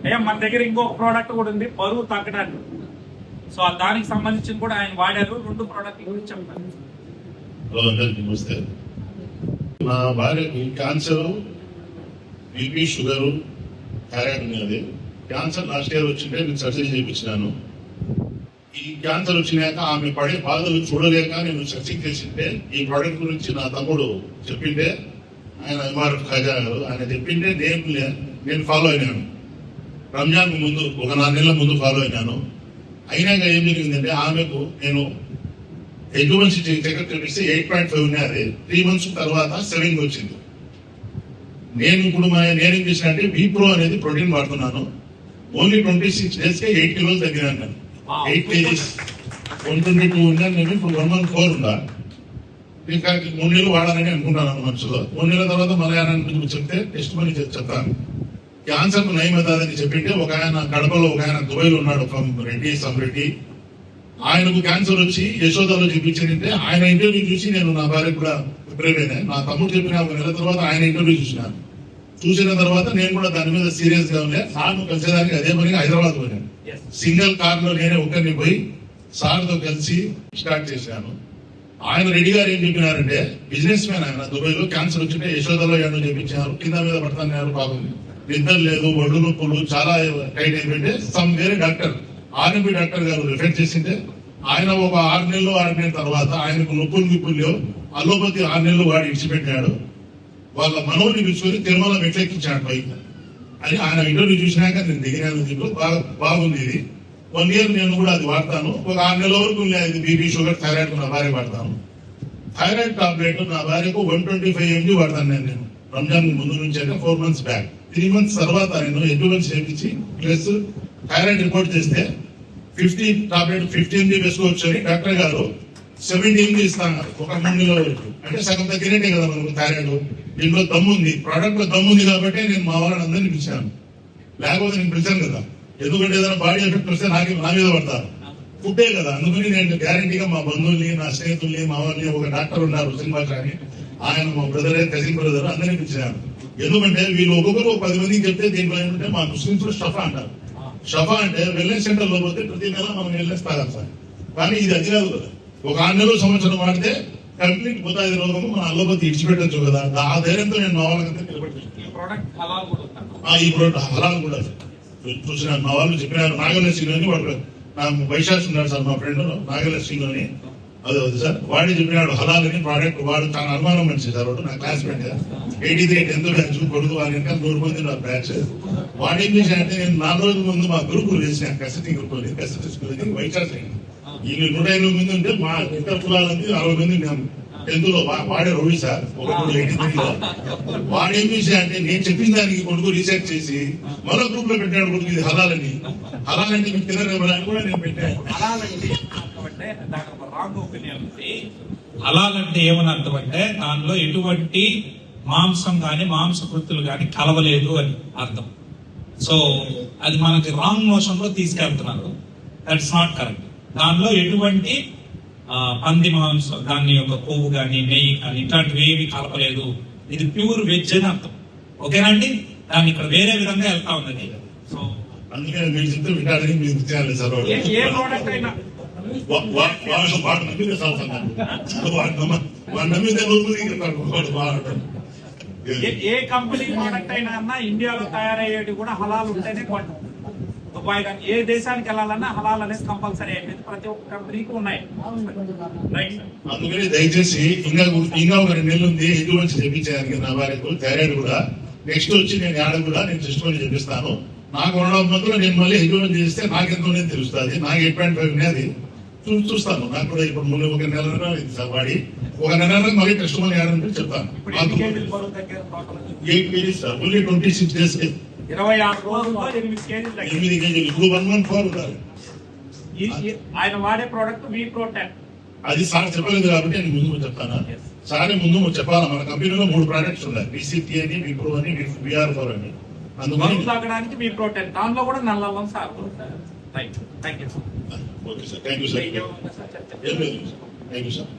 అయ్యా మన దగ్గర ఇంకొక ప్రోడక్ట్ కూడా ఉంది బరువు తగ్గడానికి. సో దానికి సంబంధించి కూడా ఆయన వాడారు. 2 ప్రోడక్ట్ గురించి చెప్పండి. హలో అందరికీ నమస్తే. నా భార్యకి క్యాన్సర్, బీపీ, షుగరు, థైరాయిడ్ ఉన్నది. క్యాన్సర్ లాస్ట్ ఇయర్ వచ్చింటే నేను సర్జరీ చేయించినాను. ఈ క్యాన్సర్ వచ్చినాక ఆమె పడే బాధలు చూడలేక నేను సర్చింగ్ చేసింటే ఈ ప్రోడక్ట్ గురించి నా తమ్ముడు చెప్పింటే, ఆయన ఎంఆర్ఎఫ్ ఖాజా గారు ఆయన చెప్పింటే నేను ఫాలో అయినాను. రంజాన్ ముందు ఒక 4 నెలల ముందు ఫాలో అయినాను. అయినాక ఏం జరిగిందంటే ఆమెకు నేను ఎగ్గుమన్సీ చెకప్ చేపిస్తే 8.5 ఉన్నది. 3 months తర్వాత 7 వచ్చింది. నేను ఇప్పుడు నేనేం చేసిన అంటే విప్రో అనేది ప్రోటీన్ వాడుతున్నాను. ఓన్లీ 26 days 8 kilos తగ్గినాను నేను. 8 kgs 122 ఉన్నాను నేను. ఇప్పుడు 114 ఉందా. ఇంకా 3 నెలలు వాడాలని అనుకుంటున్నాను మనసులో. 3 నెలల తర్వాత మలయాళం చెప్తే టెస్ట్ మనీ చెప్తాను. క్యాన్సర్ నయం అవుతుందని చెప్పింటే ఒక ఆయన కడపలో, ఒక ఆయన దుబాయ్లో ఉన్నాడు, ఫ్రమ్ రెడ్డి, సమ్ రెడ్డి. ఆయనకు క్యాన్సర్ వచ్చి యశోదాలో చూపించిందంటే ఆయన ఇంటర్వ్యూ చూసి నేను నా భార్య కూడా ప్రిపేర్ అయినా. నా తమ్ముడు చెప్పిన 1 నెల తర్వాత ఆయన ఇంటర్వ్యూ చూసిన తర్వాత నేను కూడా దాని మీద సీరియస్ గా ఉండే. సార్ను కలిసేదానికి అదే పనిగా హైదరాబాద్ పోయాను. సింగిల్ కార్ లో నేనే ఒక్కరిని పోయి సార్తో కలిసి స్టార్ట్ చేశాను. ఆయన రెడ్డి గారు ఏం చెప్పినారంటే, బిజినెస్ మ్యాన్ ఆయన, దుబాయ్ లో క్యాన్సర్ వచ్చింటే యశోదాలో ఏమో చెప్పించారు. కింద మీద పడతాను పాపం, నిద్ర లేదు, ఒళ్ళు నొప్పులు చాలా టైట్ అయిపోయింటే సమ్ వేరే డాక్టర్, ఆర్ఎంపీ డాక్టర్ గారు రిఫర్ చేసింటే ఆయన ఒక 6 నెలల తర్వాత ఆయనకు నొప్పులు లేవు, అలోపతి 6 నెలలు వాడి ఇచ్చిపెట్టాడు. వాళ్ళ మనోని పిలుచుకొని తిరుమల మెట్లెక్కించాడు పైకి అని ఆయన ఇంటర్వ్యూ చూసినాక నేను దిగిన బాగుంది. ఇది 1 year నేను కూడా అది వాడతాను. ఒక 6 నెలల వరకు ఇది బీపీ, షుగర్, థైరాయిడ్ నా భార్య వాడతాను. థైరాయిడ్ టాబ్లెట్ నా భార్యకు 125 mg వాడతాను నేను. రంజాన్ ముందు నుంచి అంటే 4 months బ్యాక్. 3 months తర్వాత నేను ఎడ్యువెన్స్ చేయించి ప్లస్ థైరాయిడ్ రిపోర్ట్ చేస్తే 50 టాబ్లెట్ 50 mg వేసుకోవచ్చు అని డాక్టర్ గారు 70 mg ఇస్తాను ఒక 3 నెలల వరకు. అంటే సగం తగ్గినట్టే కదా మనకు థైరాయిడ్. దీంట్లో దమ్ముంది, ప్రోడక్ట్ లో దమ్ముంది కాబట్టి నేను మా వాళ్ళని అందరినీ పిలిచాను. లేకపోతే నేను పిలిచాను కదా, ఎందుకంటే ఏదైనా బాడీ ఎఫెక్ట్ వస్తే నా మీద పడతారు. ఫుడ్డే కదా, అందుకని నేను గ్యారంటీగా మా బంధువుల్ని, నా స్నేహితుల్ని, మా వాళ్ళని, ఒక డాక్టర్ ఉన్నారు సినిమా అని, ఆయన మా బ్రదరే, కజిన్ బ్రదర్, అందరినీ పిలిచాను. ఎందుకంటే వీళ్ళు ఒక్కొక్కరు 10 మందికి చెప్తే దీంట్లో ఏంటంటే మా ముస్లింస్ లో షఫా అంటారు. షఫా అంటే వెల్నెస్ సెంటర్ లో పోతే ప్రతి నెల మనం వెల్నెస్ తాగాలి సార్. కానీ ఇది అది కాదు కదా, ఒక 6 నెలలు సంవత్సరం వాడితే కంప్లీట్ పోతాది రోగము, మన అల్లోపతి ఇచ్చిపెట్టచ్చు కదా. ఆ ధైర్యంతో నేను మా వాళ్ళకంతా నిలబెట్టాను. ఈ ప్రోడక్ట్ హలాల్ కూడా చూసిన మా వాళ్ళు చెప్పినారు. నాగలక్ష్మిలోని వాడు నా వైశాఖ్ ఉన్నారు సార్, మా ఫ్రెండ్ నాగలక్ష్మిలోని, అదే సార్ వాడి చెప్పినాడు హలాల్ అని ప్రోడక్ట్. వాడు చాలా అనుమానం మనిషి సార్, వాడు నా క్లాస్మేట్ 83 10th బ్యాచ్ కొడుకు. వాడి ఇంకా 100 మంది నా బ్యాచ్. వాడు ఏం చేశాడంటే, నేను 4 రోజుల ముందు మా గ్రూపులు వేసాను, కసటి గ్రూప్, కసటి స్కూల్ వైశాఖ్. వీళ్ళు 150 మంది ఉంటే మా ఇతర కులాలకి 60 మంది ఉన్నాము. 10th లో వాడే రవి సార్, ఒక 83లో. వాడు ఏం చేశాడంటే, నేను చెప్పిన దానికి కొడుకు రీసెర్చ్ చేసి మరో గ్రూప్ లో పెట్టాడు కొడుకు, ఇది హలాలని. హలాలంటే మీకు తినరేమని కూడా నేను పెట్టాను. హలాల్ అంటే ఏమని అర్థం అంటే, దానిలో ఎటువంటి మాంసం గాని మాంసకృతులు గాని కలవలేదు అని అర్థం. సో అది మనకి రాంగ్ మోషన్ లో తీసుకెళ్తున్నారు. That's not correct. దానిలో ఎటువంటి పంది మాంసం, దాని యొక్క కొవ్వు కానీ నెయ్యి కానీ ఇట్లాంటివి ఏవి కలపలేదు. ఇది ప్యూర్ వెజ్ అని అర్థం. ఓకేనండి, దాన్ని ఇక్కడ వేరే విధంగా వెళ్తా ఉన్నది. సో అందుకని మీరు చెప్తే వింటారని మీకు చేయాలి సార్. ఏ ప్రోడక్ట్ అయినా ఏ కంపెనీ ప్రోడక్ట్ అయినా అన్నా ఇండియాలో తయారయ్యేది కూడా హలాల్ ఉంటేనే కొంటాం. దుబాయ్ కానీ ఏ దేశానికి వెళ్ళాలన్నా హలాల్ అనేది కంపల్సరీ అయిపోయింది. ప్రతి ఒక్క కంపెనీకి ఉన్నాయి. అందుకని దయచేసి ఇంకా ఒక 2 నెలలు ఉంది ఎటువంటి చెప్పించాను నా భార్యకు థైరాయిడ్ కూడా. నెక్స్ట్ వచ్చి నేను ఆడ కూడా నేను టెస్ట్ మనీ చెప్పిస్తాను. నాకు 1.5 month నేను మళ్ళీ ఎటువంటి చేస్తే నాకెంతో తెలుస్తుంది. నాకు 8.5 ఉన్నది చూస్తాను. నాకు కూడా ఇప్పుడు ముందు ఒక 1 నెల వాడి ఒక 1 నెల మళ్ళీ టెస్ట్ మనీ ఆడంటే చెప్తాను. 8 kgs సార్, ఓన్లీ 26 days 26 రోజుల్లో 8 kgs. ఇప్పుడు 114 ఉంటారు. ఆయన వాడే ప్రోడక్ట్ విప్రో 10. అది సార్ చెప్పలేదు కాబట్టి నేను ముందు చెప్తాను. సార్ ముందు చెప్పాలా, మన కంపెనీలో 3 products ఉన్నాయి, BCT అని, విప్రో అని, VR4 అని. అందుకని తాగడానికి విప్రో 10, దానిలో కూడా నల్లం sir. Right, thank you sir. Okay sir, thank you sir. Thank you sir.